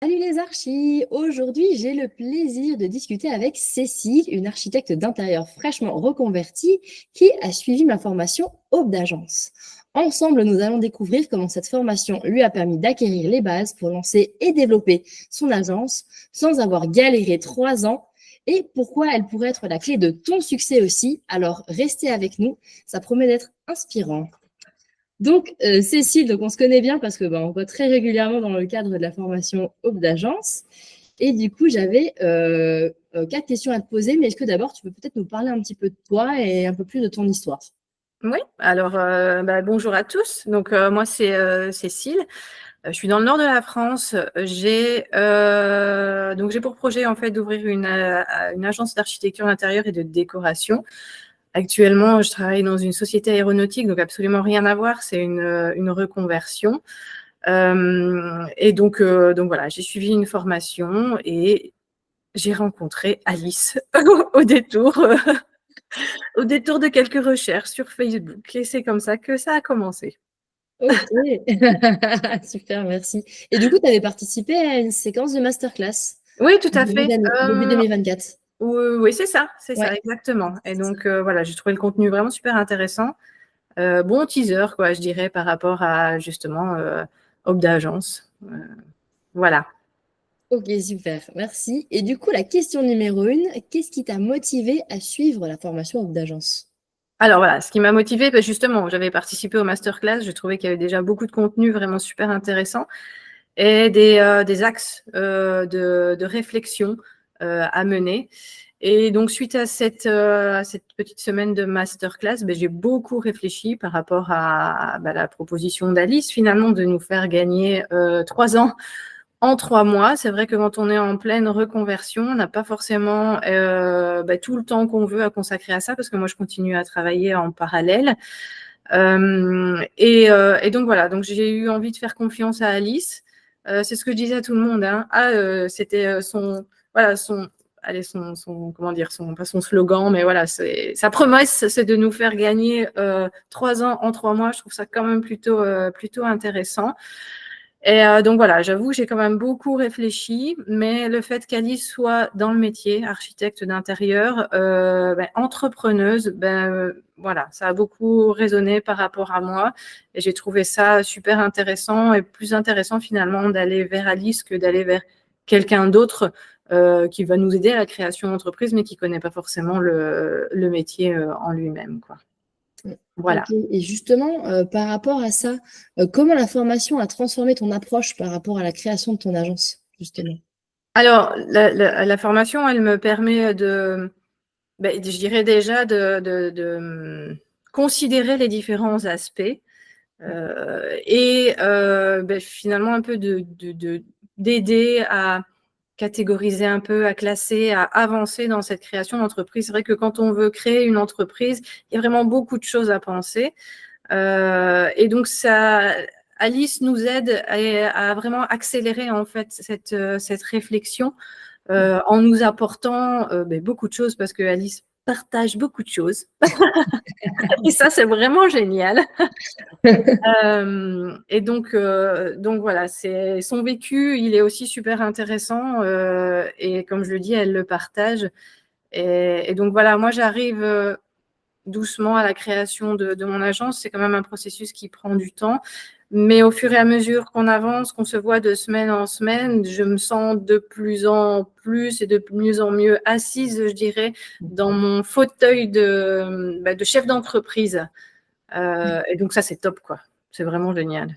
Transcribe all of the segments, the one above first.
Salut les archis! Aujourd'hui, j'ai le plaisir de discuter avec Cécile, une architecte d'intérieur fraîchement reconvertie qui a suivi ma formation Aube d'agence. Ensemble, nous allons découvrir comment cette formation lui a permis d'acquérir les bases pour lancer et développer son agence sans avoir galéré 3 ans et pourquoi elle pourrait être la clé de ton succès aussi. Alors, restez avec nous, ça promet d'être inspirant. Donc, Cécile, donc on se connaît bien parce que on voit très régulièrement dans le cadre de la formation Aube d'agence. Et du coup, j'avais 4 questions à te poser, mais est-ce que d'abord, tu peux peut-être nous parler un petit peu de toi et un peu plus de ton histoire? Oui, alors bonjour à tous. Donc moi c'est Cécile. Je suis dans le nord de la France. J'ai pour projet en fait d'ouvrir une agence d'architecture d'intérieur et de décoration. Actuellement, je travaille dans une société aéronautique, donc absolument rien à voir. C'est une reconversion. Donc voilà, j'ai suivi une formation et j'ai rencontré Alice au détour. Au détour de quelques recherches sur Facebook. Et c'est comme ça que ça a commencé. Ok, super, merci. Et du coup, tu avais participé à une séquence de masterclass Oui, tout à début fait. d'année, début 2024. Oui, c'est ça, Ouais, exactement. Et c'est ça. donc, voilà, j'ai trouvé le contenu vraiment super intéressant. Bon teaser, quoi, je dirais, par rapport à justement Aube d'agence. Voilà. Ok, super, merci. Et du coup, la question numéro 1, qu'est-ce qui t'a motivé à suivre la formation Aube d'agence? Alors voilà, ce qui m'a motivée, justement, j'avais participé au masterclass, je trouvais qu'il y avait déjà beaucoup de contenu vraiment super intéressant et des axes de réflexion à mener. Et donc, suite à cette petite semaine de masterclass, j'ai beaucoup réfléchi par rapport à la proposition d'Alice, finalement, de nous faire gagner 3 ans en 3 mois. C'est vrai que quand on est en pleine reconversion, on n'a pas forcément tout le temps qu'on veut à consacrer à ça, parce que moi, je continue à travailler en parallèle. Et donc, voilà, donc j'ai eu envie de faire confiance à Alice. C'est ce que je disais à tout le monde. Hein. C'était allez, comment dire, pas son slogan, mais voilà, sa promesse, c'est de nous faire gagner 3 ans en 3 mois. Je trouve ça quand même plutôt intéressant. Et donc voilà, j'avoue que j'ai quand même beaucoup réfléchi, mais le fait qu'Alice soit dans le métier, architecte d'intérieur, entrepreneuse, voilà, ça a beaucoup résonné par rapport à moi et j'ai trouvé ça super intéressant et plus intéressant finalement d'aller vers Alice que d'aller vers quelqu'un d'autre qui va nous aider à la création d'entreprise, mais qui ne connaît pas forcément le métier en lui-même, quoi. Voilà. Ok, et justement, par rapport à ça, comment la formation a transformé ton approche par rapport à la création de ton agence, justement? Alors, la formation, elle me permet je dirais déjà de considérer les différents aspects finalement un peu d'aider à catégoriser un peu, à classer, à avancer dans cette création d'entreprise. C'est vrai que quand on veut créer une entreprise, il y a vraiment beaucoup de choses à penser. Et donc, Alice nous aide à vraiment accélérer en fait cette réflexion en nous apportant beaucoup de choses parce que Alice partage beaucoup de choses. Et ça, c'est vraiment génial. Et donc voilà, c'est son vécu, il est aussi super intéressant et comme je le dis, elle le partage. Et donc voilà, moi j'arrive doucement à la création de mon agence. C'est quand même un processus qui prend du temps. Mais au fur et à mesure qu'on avance, qu'on se voit de semaine en semaine, je me sens de plus en plus et de mieux en mieux assise, je dirais, dans mon fauteuil de chef d'entreprise. Et donc ça, c'est top, quoi. C'est vraiment génial.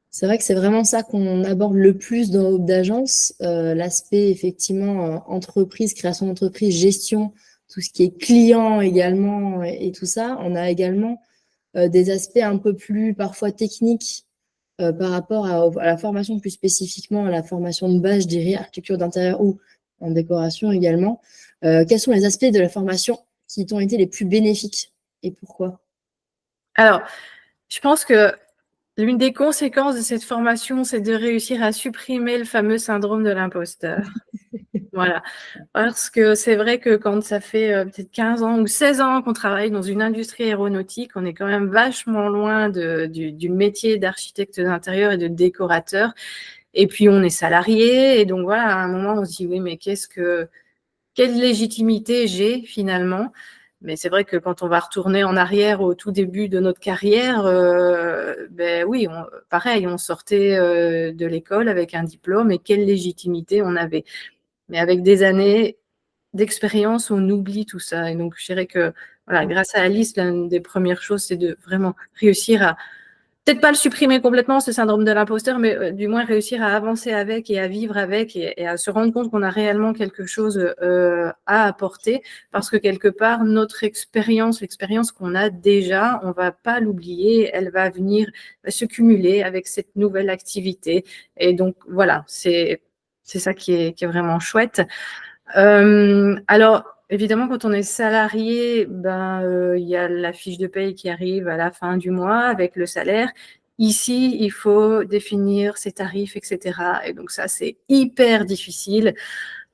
C'est vrai que c'est vraiment ça qu'on aborde le plus dans Aube d'agence, l'aspect effectivement entreprise, création d'entreprise, gestion, tout ce qui est client également et tout ça. On a également des aspects un peu plus parfois techniques par rapport à la formation, plus spécifiquement à la formation de base, je dirais, architecture d'intérieur ou en décoration également. Quels sont les aspects de la formation qui t'ont été les plus bénéfiques et pourquoi? Alors, je pense que l'une des conséquences de cette formation, c'est de réussir à supprimer le fameux syndrome de l'imposteur. Voilà. Parce que c'est vrai que quand ça fait peut-être 15 ans ou 16 ans qu'on travaille dans une industrie aéronautique, on est quand même vachement loin du métier d'architecte d'intérieur et de décorateur. Et puis, on est salarié. Et donc, voilà, à un moment, on se dit, oui, mais quelle légitimité j'ai finalement? Mais c'est vrai que quand on va retourner en arrière au tout début de notre carrière, ben oui, pareil, on sortait de l'école avec un diplôme et quelle légitimité on avait. Mais avec des années d'expérience, on oublie tout ça. Et donc, je dirais que voilà, grâce à Alice, l'une des premières choses, c'est de vraiment réussir à peut-être pas le supprimer complètement, ce syndrome de l'imposteur, mais du moins réussir à avancer avec et à vivre avec et à se rendre compte qu'on a réellement quelque chose à apporter parce que quelque part, notre expérience, l'expérience qu'on a déjà, on va pas l'oublier, elle va venir se cumuler avec cette nouvelle activité. Et donc, voilà, c'est ça qui est vraiment chouette. Alors, évidemment, quand on est salarié, il y a la fiche de paye qui arrive à la fin du mois avec le salaire. Ici, il faut définir ses tarifs, etc. Et donc ça, c'est hyper difficile.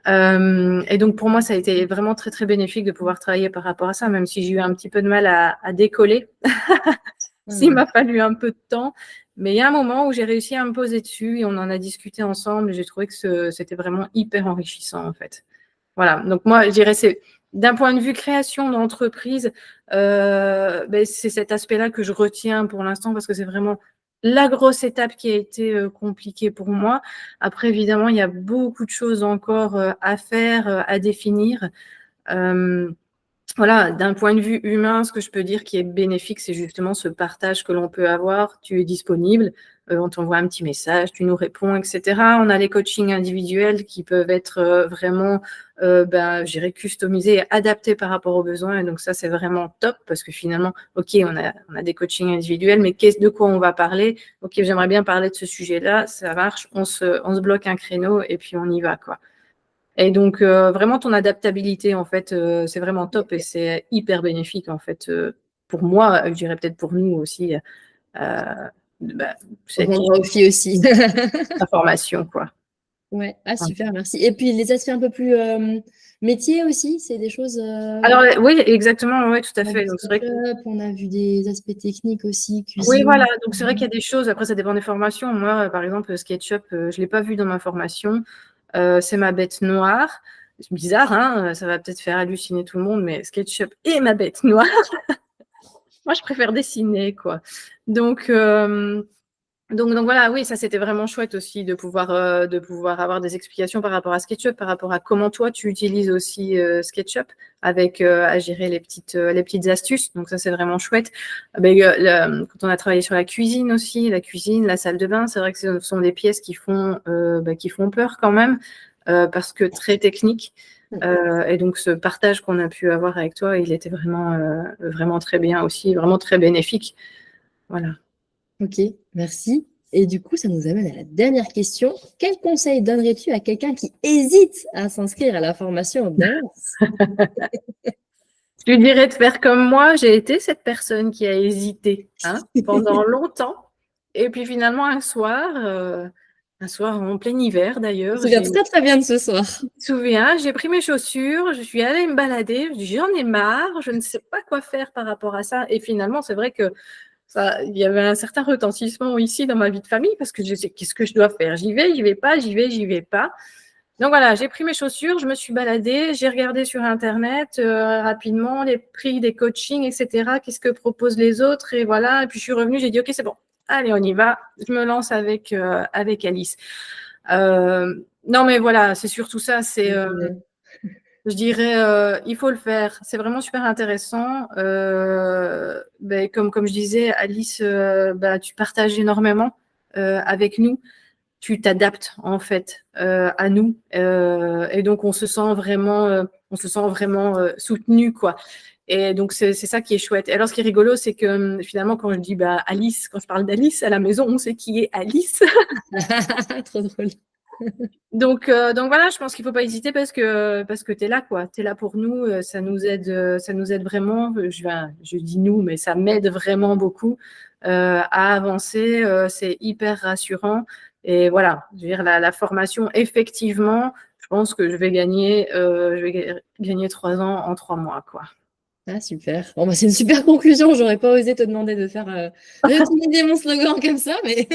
Et donc pour moi, ça a été vraiment très, très bénéfique de pouvoir travailler par rapport à ça, même si j'ai eu un petit peu de mal à décoller. S'il m'a fallu un peu de temps. Mais il y a un moment où j'ai réussi à me poser dessus et on en a discuté ensemble et j'ai trouvé que c'était vraiment hyper enrichissant, en fait. Voilà, donc moi, je dirais, c'est d'un point de vue création d'entreprise, c'est cet aspect-là que je retiens pour l'instant parce que c'est vraiment la grosse étape qui a été compliquée pour moi. Après, évidemment, il y a beaucoup de choses encore à faire, à définir. Voilà, d'un point de vue humain, ce que je peux dire qui est bénéfique, c'est justement ce partage que l'on peut avoir. Tu es disponible, on t'envoie un petit message, tu nous réponds, etc. On a les coachings individuels qui peuvent être vraiment, je dirais, customisés et adaptés par rapport aux besoins. Et donc ça, c'est vraiment top parce que finalement, OK, on a des coachings individuels, mais de quoi on va parler? OK, j'aimerais bien parler de ce sujet-là, ça marche, on se bloque un créneau et puis on y va, quoi. Et donc, vraiment, ton adaptabilité, en fait, c'est vraiment top et c'est hyper bénéfique, en fait, pour moi, je dirais peut-être pour nous aussi, On cette prendra aux filles aussi. information, quoi. Ouais, ah super, merci. Et puis les aspects un peu plus métiers aussi, c'est des choses. Alors, oui, exactement, oui, tout à On a fait. vu Donc, c'est vrai que SketchUp, on a vu des aspects techniques aussi, oui, cuisine. voilà, donc c'est vrai qu'il y a des choses, après, ça dépend des formations. Moi, par exemple, SketchUp, je ne l'ai pas vu dans ma formation. C'est ma bête noire. C'est bizarre, hein, ça va peut-être faire halluciner tout le monde, mais SketchUp est ma bête noire. Moi, je préfère dessiner, quoi. Donc voilà, oui, ça c'était vraiment chouette aussi de pouvoir avoir des explications par rapport à SketchUp, par rapport à comment toi tu utilises aussi SketchUp avec à gérer les petites astuces. Donc ça c'est vraiment chouette. Quand on a travaillé sur la cuisine aussi, la salle de bain, c'est vrai que ce sont des pièces qui font peur quand même parce que très techniques. Et donc ce partage qu'on a pu avoir avec toi, il était vraiment très bien aussi, vraiment très bénéfique. Voilà. Ok, merci. Et du coup, ça nous amène à la dernière question. Quel conseil donnerais-tu à quelqu'un qui hésite à s'inscrire à la formation d'agence? Je lui dirais de faire comme moi, j'ai été cette personne qui a hésité pendant longtemps. Et puis finalement, un soir en plein hiver Je me d'ailleurs, souviens très très bien de ce soir. je me souviens, j'ai pris mes chaussures, je suis allée me balader, je dis j'en ai marre, je ne sais pas quoi faire par rapport à ça. Et finalement, c'est vrai que il y avait un certain retentissement ici dans ma vie de famille parce que je sais qu'est-ce que je dois faire. J'y vais pas, j'y vais pas. Donc voilà, j'ai pris mes chaussures, je me suis baladée, j'ai regardé sur Internet rapidement les prix des coachings, etc. Qu'est-ce que proposent les autres? Et voilà, et puis je suis revenue, j'ai dit, OK, c'est bon, allez, on y va. Je me lance avec Alice. Non, mais voilà, c'est surtout ça. Je dirais, il faut le faire. C'est vraiment super intéressant. Comme je disais, Alice, tu partages énormément avec nous. Tu t'adaptes en fait à nous et donc on se sent vraiment soutenu quoi. Et donc c'est ça qui est chouette. Et alors ce qui est rigolo, c'est que finalement quand je dis Alice, quand je parle d'Alice à la maison, on sait qui est Alice. Trop drôle. Donc voilà, je pense qu'il ne faut pas hésiter parce que tu es là, quoi. Tu es là pour nous, ça nous aide vraiment. Je dis nous, mais ça m'aide vraiment beaucoup à avancer. C'est hyper rassurant. Et voilà, je veux dire, la formation, effectivement, je pense que je vais gagner 3 ans en 3 mois, quoi. Ah, super. Bon, c'est une super conclusion. J'aurais pas osé te demander de faire de utiliser mon slogan comme ça, mais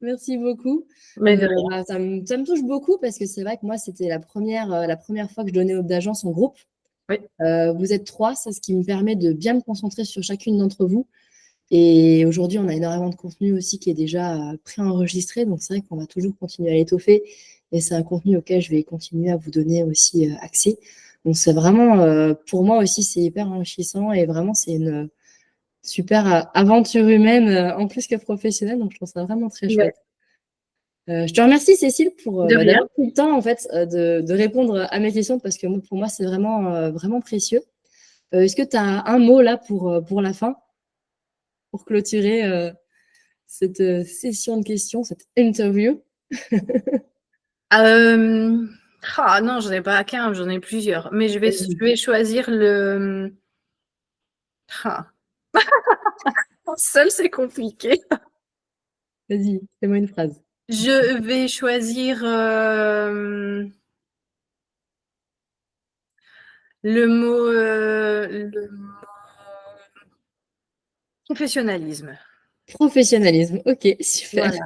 Merci beaucoup. Mais de rien. Bah, ça me touche beaucoup parce que c'est vrai que moi, c'était la première fois que je donnais Aube d'Agence en groupe. Oui. Vous êtes 3, c'est ce qui me permet de bien me concentrer sur chacune d'entre vous. Et aujourd'hui, on a énormément de contenu aussi qui est déjà préenregistré. Donc, c'est vrai qu'on va toujours continuer à l'étoffer. Et c'est un contenu auquel je vais continuer à vous donner aussi accès. Donc, c'est vraiment, pour moi aussi, c'est hyper enrichissant. Et vraiment, c'est une super aventure humaine, en plus que professionnelle. Donc, je trouve ça vraiment très Ouais. chouette. Je te remercie, Cécile, pour De rien. d'avoir pris le temps en fait, de répondre à mes questions parce que pour moi, c'est vraiment, vraiment précieux. Est-ce que tu as un mot là pour la fin, pour clôturer cette session de questions, cette interview? Ah non, j'en ai pas qu'un, j'en ai plusieurs. Mais je Vas-y, vais choisir le. Ah. Seul, c'est compliqué. vas-y, fais-moi une phrase. Je vais choisir le mot professionnalisme. Professionnalisme. Ok, super. Voilà.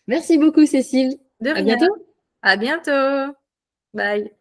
Merci beaucoup, Cécile. De À rien. bientôt. À bientôt. Bye.